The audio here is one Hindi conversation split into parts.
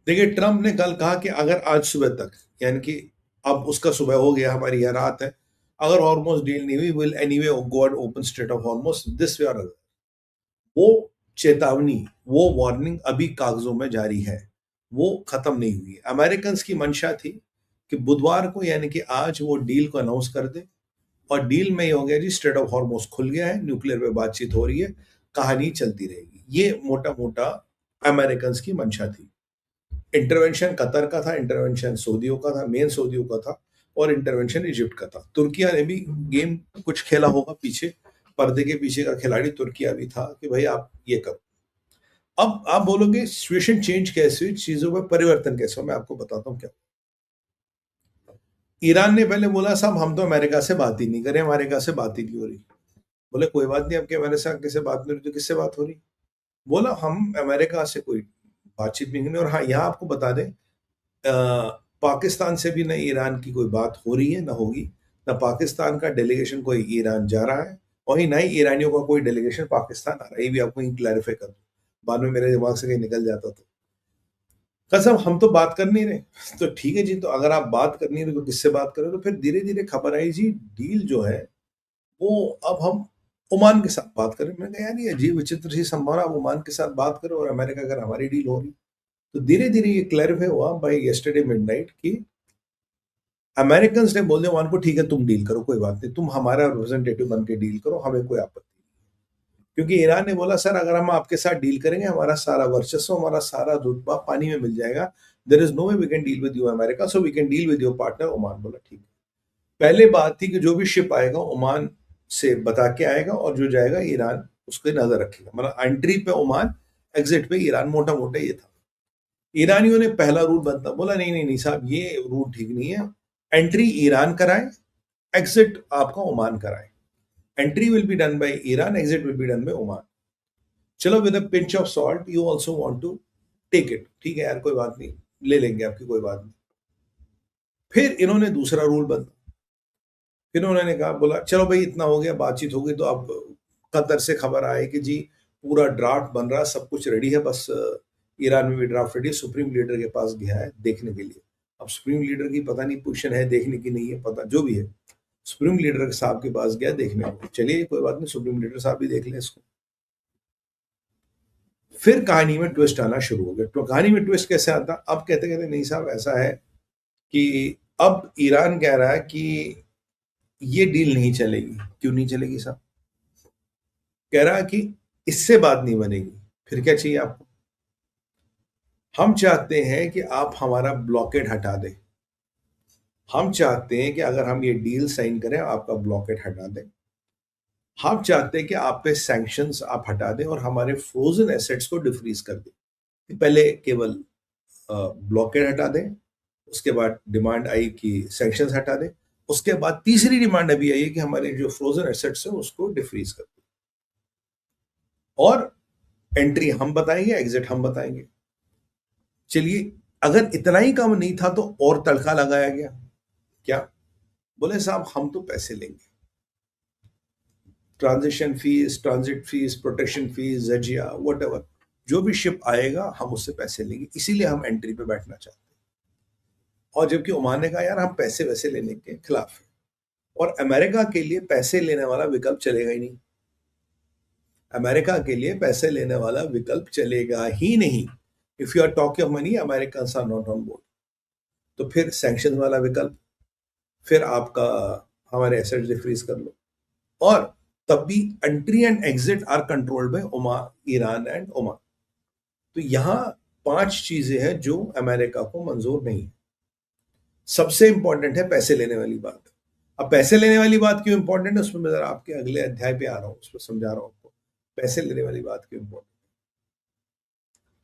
देखिए, ट्रंप ने कल कहा कि अगर आज सुबह तक, यानी कि अब उसका सुबह हो गया, हमारी यह रात है, अगर हॉर्मोज डील नहीं हुई, will anyway go and open straight of Hormuz this way और अदर। वो चेतावनी, वो वार्निंग अभी कागजों में जारी है, वो खत्म नहीं हुई है। अमेरिकन की मंशा थी कि बुधवार को, यानी कि आज, वो डील को अनाउंस कर दे, और डील में ये हो गया जी, स्ट्रेट ऑफ हॉर्मोज खुल गया है, न्यूक्लियर पे बातचीत हो रही है, कहानी चलती रहेगी। ये मोटा मोटा अमेरिकन की मंशा थी। इंटरवेंशन कतर का था, इंटरवेंशन सऊदियों का था, मेन सऊदियों का था, और इंटरवेंशन इजिप्ट का था। तुर्किया ने भी गेम कुछ खेला होगा पीछे, पर्दे के पीछे का खिलाड़ी तुर्किया भी था कि भाई आप ये करो। अब आप बोलोगे सिचुएशन चेंज कैसे हुई, चीजों में परिवर्तन कैसे हो, मैं आपको बताता हूँ क्या। ईरान ने पहले बोला साहब हम तो अमेरिका से बात ही नहीं करें, अमेरिका से बात ही नहीं हो रही। बोले कोई बात नहीं, आपके अमेरिका से बात नहीं हो रही तो किससे बात हो रही। बोला हम अमेरिका से कोई बातचीत नहीं करनी, और हाँ यहाँ आपको बता दें, पाकिस्तान से भी न ईरान की कोई बात हो रही है, ना होगी। ना पाकिस्तान का डेलीगेशन कोई ईरान जा रहा है, और ही ना ही ईरानियों का कोई डेलीगेशन पाकिस्तान आ रहा है। ये भी आपको क्लैरिफाई कर दूं, बाद में मेरे दिमाग से कहीं निकल जाता तो। कसम हम तो बात कर नहीं रहे। तो ठीक है जी, तो अगर आप बात कर नहीं रहे तो किससे बात करें। तो फिर धीरे धीरे खबर आई जी, डील जो है वो अब हम ओमान के साथ बात करें। मैंने कहा यार ये अजीब विचित्र सी संभावना, आप ओमान के साथ बात करो और अमेरिका अगर हमारी डील हो रही। तो धीरे धीरे ये क्लैरिफाई हुआ बाय यस्टरडे मिडनाइट कि अमेरिकन ने बोल दिया ओमान को, ठीक है तुम डील करो, कोई बात नहीं, तुम हमारा रिप्रेजेंटेटिव बन के डील करो, हमें कोई आपत्ति नहीं। क्योंकि ईरान ने बोला सर अगर हम आपके साथ डील करेंगे, हमारा सारा वर्चस्व, हमारा सारा रुतबा पानी में मिल जाएगा। There is no way we can deal with you America, so we can deal with your partner Oman. बोला ठीक है। पहले बात थी कि जो भी शिप आएगा ओमान से बता के आएगा, और जो जाएगा ईरान उसकी नजर रखेगा, मतलब एंट्री पे ओमान, एग्जिट पे ईरान, मोटा मोटा ये था। ईरानियों ने पहला रूल बनता बोला नहीं नहीं नहीं साहब, ये रूल ठीक नहीं है। एंट्री ईरान कराए, एग्जिट आपका ओमान कराए। Entry will be done by Iran, exit will be done by Oman. चलो with a pinch of salt you also want to take it, ठीक है यार कोई बात नहीं, ले लेंगे आपकी, कोई बात नहीं। फिर इन्होंने दूसरा रूल बदला। फिर उन्होंने कहा, बोला चलो भाई इतना हो गया, बातचीत हो गई, तो अब कतर से खबर आए कि जी पूरा ड्राफ्ट बन रहा, सब कुछ रेडी है, बस ईरान में भी ड्राफ्ट रेडी है, सुप्रीम लीडर के पास गया है देखने के लिए। अब सुप्रीम लीडर की पता नहीं पोजीशन है देखने की, नहीं है पता, जो भी है सुप्रीम लीडर साहब के पास गया देखने को। चलिए कोई बात नहीं, सुप्रीम लीडर साहब भी देख लें इसको। फिर कहानी में ट्विस्ट आना शुरू हो गया। तो कहानी में ट्विस्ट कैसे आता, अब कहते कहते नहीं साहब ऐसा है कि अब ईरान कह रहा है कि ये डील नहीं चलेगी। क्यों नहीं चलेगी साहब, कह रहा है कि इससे बात नहीं बनेगी। फिर क्या चाहिए आपको, हम चाहते हैं कि आप हमारा ब्लॉकेड हटा दें। हम चाहते हैं कि अगर हम ये डील साइन करें, आपका ब्लॉकेड हटा दें। हम चाहते हैं कि आप पे सैंक्शंस आप हटा दें और हमारे फ्रोजन एसेट्स को डिफ्रीज कर दें। पहले केवल ब्लॉकेड हटा दें, उसके बाद डिमांड आई कि सैंक्शंस हटा दें, उसके बाद तीसरी डिमांड अभी आई है कि हमारे जो फ्रोजन एसेट्स है उसको डिफ्रीज कर दें, और एंट्री हम बताएंगे, एग्जिट हम बताएंगे। चलिए, अगर इतना ही कम नहीं था तो और तड़का लगाया गया। क्या, बोले साहब हम तो पैसे लेंगे, transition fees, transit fees, protection fees, जजिया, वट एवर, जो भी शिप आएगा हम उससे पैसे लेंगे, इसीलिए हम एंट्री पे बैठना चाहते हैं। और जबकि ओमान ने कहा यार हम पैसे वैसे लेने के खिलाफ हैं, और अमेरिका के लिए पैसे लेने वाला विकल्प चलेगा ही नहीं। अमेरिका के लिए पैसे लेने वाला विकल्प चलेगा ही नहीं। If you are talking of money, American are not on board. तो फिर सैंक्शन वाला विकल्प, फिर आपका हमारे एसेट्स डिफ्रीज कर लो, और तब भी entry and exit are controlled by Oman, Iran and Oman. तो यहां 5 चीजें हैं जो अमेरिका को मंजूर नहीं है। सबसे इंपॉर्टेंट है पैसे लेने वाली बात। अब पैसे लेने वाली बात क्यों इंपॉर्टेंट है, उसमें मैं जरा आपके अगले अध्याय पे आ रहा हूं, उसमें समझा रहा हूं आपको पैसे लेने वाली बात क्यों इंपॉर्टेंट।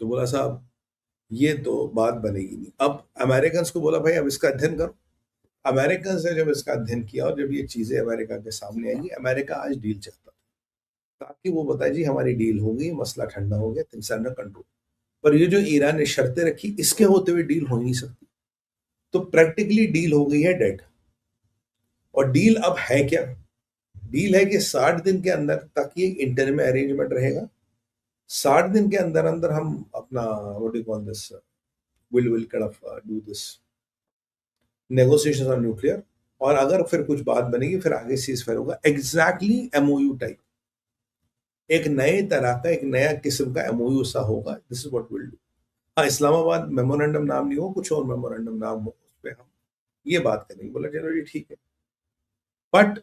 तो बोला साहब ये तो बात बनेगी नहीं। अब अमेरिकन को बोला भाई अब इसका अध्ययन करो। अमेरिकन ने जब इसका अध्ययन किया और जब ये चीजें अमेरिका के सामने आई, अमेरिका आज डील चाहता था ताकि वो बताए जी हमारी डील हो गई, मसला ठंडा हो गया, थिंग्स अंडर कंट्रोल। पर ये जो ईरान ने शर्तें रखी, इसके होते हुए डील हो ही नहीं सकती। तो प्रैक्टिकली डील हो गई है डेड। और डील अब है क्या, डील है कि 60 दिन के अंदर तक ये इंटरिम अरेंजमेंट रहेगा। 60 दिन के अंदर अंदर हम अपना what do call this, will kind of do this negotiations on nuclear, और अगर फिर कुछ बात बनेगी फिर आगे सीज फायर होगा, एग्जैक्टली एमओयू टाइप, एक नए तरह का, एक नया किस्म का एमओयू सा होगा। This is what will do. हाँ, इस्लामाबाद मेमोरेंडम नाम नहीं हो, कुछ और मेमोरेंडम नाम हो, उस पर हम ये बात करेंगे। बोला चलो जी ठीक है, बट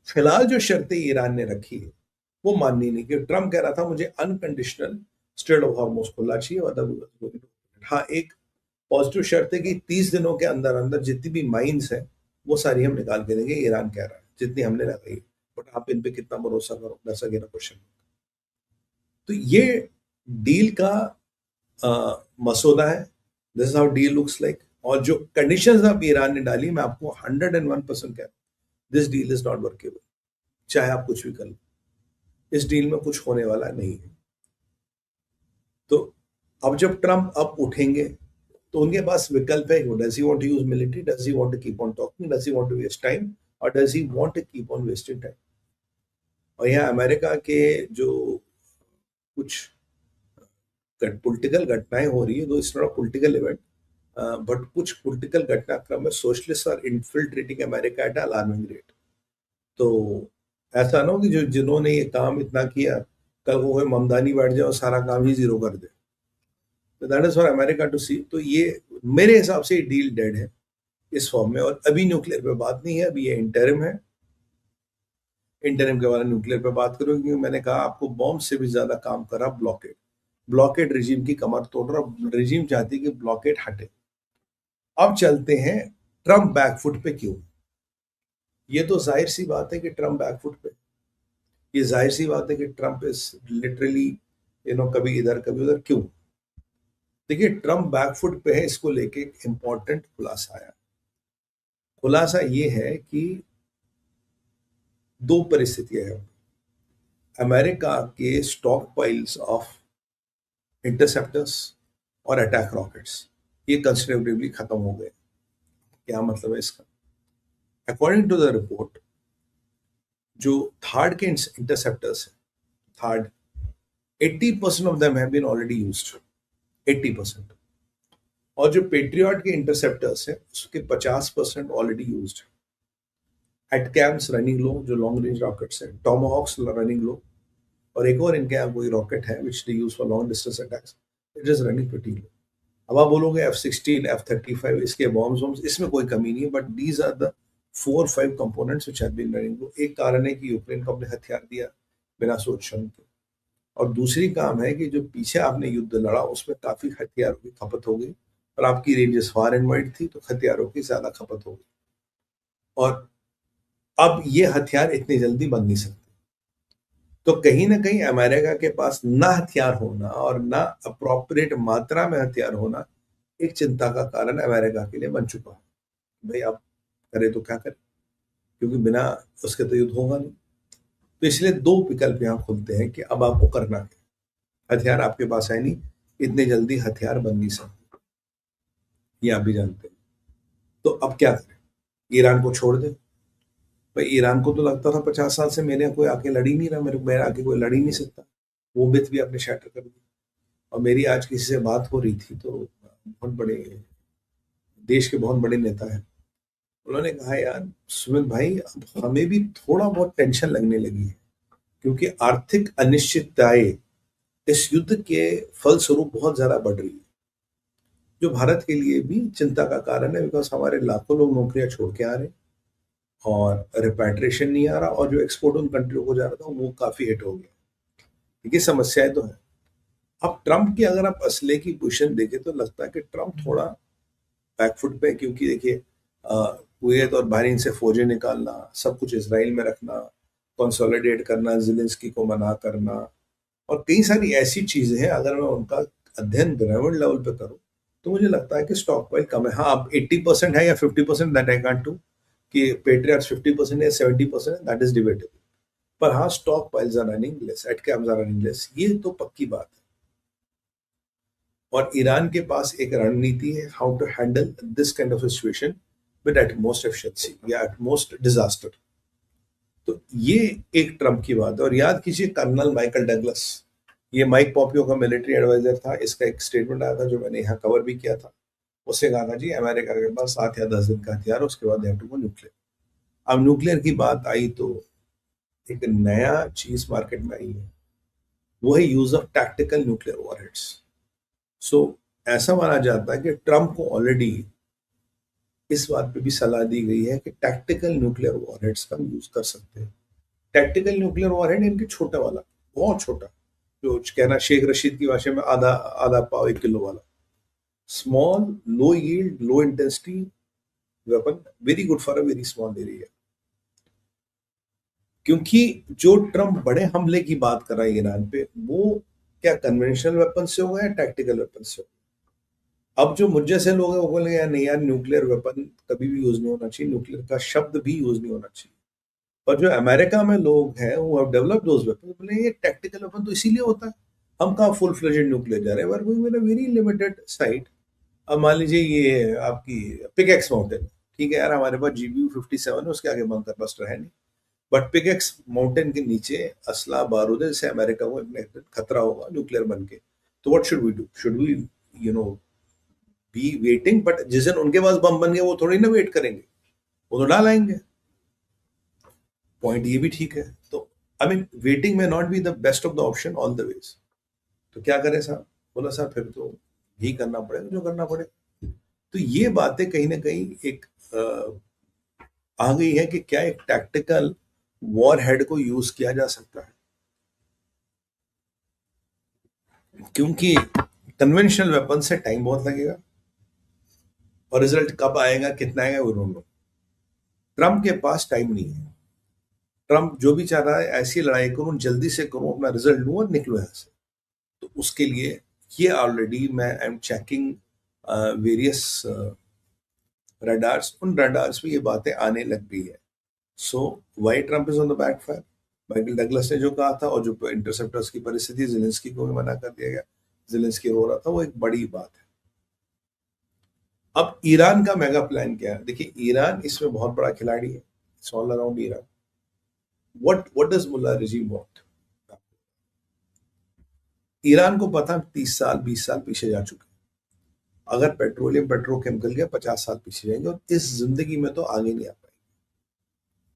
फिलहाल जो शर्तें ईरान ने रखी है वो माननी नहीं, कि ट्रम्प कह रहा था मुझे अनकंडीशनल स्ट्रेट ऑफ हार्मोज खोलना चाहिए, और हाँ एक पॉजिटिव शर्त है कि 30 दिनों के अंदर अंदर जितनी भी माइंस है वो सारी हम निकाल के देंगे, ईरान कह रहा है, जितनी हमने लगाई। बट आप इन पे कितना भरोसा करो, दैट्स अगेन अ क्वेश्चन। तो ये डील का मसौदा है, this is how deal looks like. और जो कंडीशंस अब ईरान ने डाली, मैं आपको 101% कह रहा हूं, this deal is not workable, चाहे आप कुछ भी कर लो, इस डील में कुछ होने वाला नहीं है। तो अब जब ट्रम्प अब उठेंगे तो उनके पास विकल्प है, does he want to use military, does he want to keep on talking, does he want to waste time, और does he want to keep on wasting time. और यहाँ अमेरिका के जो कुछ पॉलिटिकल घटनाएं हो रही है, though it's not political event, but कुछ पॉलिटिकल घटनाक्रम में socialist are infiltrating America at alarming rate. तो ऐसा ना हो कि जो जिन्होंने ये काम इतना किया, कल को कोई ममदानी बैठ जाए और सारा काम ही जीरो कर दे। तो that is for America to see. तो ये मेरे हिसाब से डील डेड है इस फॉर्म में, और अभी न्यूक्लियर पे बात नहीं है, अभी ये इंटरिम है। इंटरिम के बाद न्यूक्लियर पे बात करूँ, क्योंकि मैंने कहा आपको बॉम्ब से भी ज्यादा काम करा ब्लॉकेड, ब्लॉकेड रिजीम की कमर तोड़ रहा, रिजीम चाहती कि ब्लॉकेड हटे। अब चलते हैं ट्रम्प बैकफुट पे क्यों। ये तो जाहिर सी बात है कि ट्रम्प बैकफुट पे, ये जाहिर सी बात है कि ट्रम्प इज लिटरली कभी इधर कभी उधर। क्यों? देखिए, ट्रम्प बैकफुट पे है, इसको लेके एक इंपॉर्टेंट खुलासा आया। खुलासा ये है कि दो परिस्थितियां हैं। अमेरिका के स्टॉक पाइल्स ऑफ इंटरसेप्टर्स और अटैक रॉकेट्स ये कंसिडरेबली खत्म हो गए। क्या मतलब है इसका? अकॉर्डिंग टू द रिपोर्ट, जो थर्ड के इंटरसेप्टर्स है, third 80% of them have been already used, 80%। और जो पेट्रियट के इंटरसेप्टर्स है उसके 50% ऑलरेडी यूज्ड है। एटकैम्स रनिंग लो, जो लॉन्ग रेंज रॉकेट्स है, टॉमाहॉक्स रनिंग लो, और एक और इनके यहाँ कोई रॉकेट है which they use for long distance attacks, it is running pretty low. अब आप बोलोगे F-16, F-35 इसके बॉम्ब्स, इसमें कोई कमी नहीं है, but these are the 4-5 components which have been running low. एक कारण है कि यूक्रेन को अपने हथियार दिया बिना सोच समझ के, और दूसरी काम है कि जो पीछे आपने युद्ध लड़ा उसमें काफी हथियारों की खपत हो गई, और आपकी रेंजेस फार एंड वाइड थी, तो हथियारों की ज्यादा खपत हो गई। और अब ये हथियार इतनी जल्दी बन नहीं सकते। तो कहीं ना कहीं अमेरिका के पास ना हथियार होना और ना अप्रोप्रिएट मात्रा में हथियार होना एक चिंता का कारण अमेरिका के लिए बन चुका है। भाई आप करें तो क्या करें, क्योंकि बिना उसके तो युद्ध होगा नहीं। तो इसलिए दो विकल्प यहाँ खुलते हैं कि अब आपको करना है। हथियार आपके पास है नहीं, इतनी जल्दी हथियार बन नहीं सकते, ये आप भी जानते हैं। तो अब क्या करें? ईरान को छोड़ दें? भाई ईरान को तो लगता था 50 साल से मेरे कोई आके लड़ ही नहीं रहा, मेरे आके कोई लड़ ही नहीं सकता, वो मिथ भी आपने शैटर कर दी। और मेरी आज किसी से बात हो रही थी, तो बहुत बड़े देश के बहुत बड़े नेता हैं, उन्होंने कहा यार सुमित भाई, अब हमें भी थोड़ा बहुत टेंशन लगने लगी है, क्योंकि आर्थिक अनिश्चितताएं इस युद्ध के फलस्वरूप बहुत ज्यादा बढ़ रही है, जो भारत के लिए भी चिंता का कारण है, बिकॉज हमारे लाखों लोग नौकरियां छोड़ के आ रहे हैं और रिपैट्रिएशन नहीं आ रहा, और जो एक्सपोर्ट उन कंट्रियों को जा रहा था वो काफी हिट हो गया। ये समस्याएं तो है। अब ट्रम्प की अगर आप असले की पोजीशन देखें तो लगता है कि ट्रम्प थोड़ा बैकफुट पे, क्योंकि देखिए कुवैत और बहरीन से फौजें निकालना, सब कुछ इसराइल में रखना, कंसोलिडेट करना, ज़ेलेंस्की को मना करना, और कई सारी ऐसी चीजें हैं, अगर मैं उनका अध्ययन ग्राउंड लेवल पे करूं तो मुझे लगता है कि स्टॉक पाइल कम है। हाँ, अब 80% है या 50%, दैट आई कांट डू, कि पेट्रियट्स 50% या 70%, दैट इज डिबेटेबल। पर हाँ, stockpiles are running less, ATACMS are running less, ये तो पक्की बात है। और ईरान के पास एक रणनीति है how to handle this kind of situation with utmost efficiency या एटमोस्ट डिजास्टर। तो ये एक ट्रम्प की बात है। और याद कीजिए कर्नल माइकल डगलस, ये माइक पॉम्पियो का मिलिट्री एडवाइजर था, इसका एक स्टेटमेंट आया था जो मैंने यहाँ कवर भी किया था। उससे कहा था जी अमेरिका के पास 7 या 10 दिन का हथियार है, उसके बाद they have to go nuclear. अब न्यूक्लियर की बात आई तो एक नया चीज मार्केट में आई है, वो है use of tactical nuclear warheads. So ऐसा माना जाता है कि ट्रम्प को ऑलरेडी इस बात पे भी सलाह दी गई है कि टैक्टिकल न्यूक्लियर वॉरहेड्स का यूज कर सकते हैं। टैक्टिकल न्यूक्लियर वॉरहेड इनके छोटा वाला, बहुत छोटा, जो कहना शेख रशीद की भाषा में आधा आधा पाव 1 किलो वाला, small, low yield, low intensity weapon, very good for a very small area. क्योंकि जो ट्रम्प बड़े हमले की बात कर रहा है ईरान पे, वो क्या कन्वेंशनल वेपन से होगा या टैक्टिकल वेपन से होगा? अब जो मुझ जैसे लोग हैं वो बोलेंगे यार नहीं यार, न्यूक्लियर वेपन कभी भी यूज नहीं होना चाहिए, न्यूक्लियर का शब्द भी यूज नहीं होना चाहिए। पर जो अमेरिका में लोग हैं वो हैव डेवलप्ड दोस वेपन, बोले ये टैक्टिकल वेपन तो इसीलिए होता है, हम कहाँ फुल फ्लेजेड न्यूक्लियर जा रहे हैं, were going with a very limited site. अब मान लीजिए ये आपकी पिकेक्स माउंटेन, ठीक है यार, हमारे पास GBU-57 है, उसके आगे बंकर बस्टर है नहीं, बट पिकेक्स माउंटेन के नीचे असला बारूद है, जैसे अमेरिका को एक खतरा होगा न्यूक्लियर बन के, तो what should we do? Should we you know be waiting? But जिस दिन उनके पास बम बन गया वो थोड़ी ना वेट करेंगे, वो तो डाल आएंगे। पॉइंट ये भी ठीक है। तो आई मीन वेटिंग में not be the best of the option all the ways. तो क्या करें साहब? बोला साहब फिर तो यही करना पड़ेगा जो करना पड़ेगा। तो ये बातें कहीं ना कहीं एक आ गई है कि क्या एक टैक्टिकल वॉर हेड को यूज किया जा सकता है, क्योंकि कन्वेंशनल वेपन से टाइम बहुत लगेगा और रिजल्ट कब आएगा कितना आएगा वो डोंट नो। ट्रम्प के पास टाइम नहीं है। ट्रम्प जो भी चाह रहा है ऐसी लड़ाई करूं, जल्दी से करूं, अपना रिजल्ट लूं और निकलो यहां से। तो उसके लिए ये ऑलरेडी मैं I am checking various radars, उन रडार्स में ये बातें आने लग गई है। So why Trump is on the backfire? Michael Douglas ने जो कहा था, और जो इंटरसेप्टर्स की परिस्थिति, जेलेंस्की को भी मना कर दिया गया, जेलेंस्की रो रहा था, वो एक बड़ी बात है। अब ईरान का मेगा प्लान क्या है? देखिए ईरान इसमें बहुत बड़ा खिलाड़ी है, it's all around Iran. What does mullah regime want? Iran को पता 30 साल 20 साल पीछे जा चुके हैं। अगर पेट्रोलियम पेट्रोकेमिकल के 50 साल पीछे जाएंगे और इस जिंदगी में तो आगे नहीं आ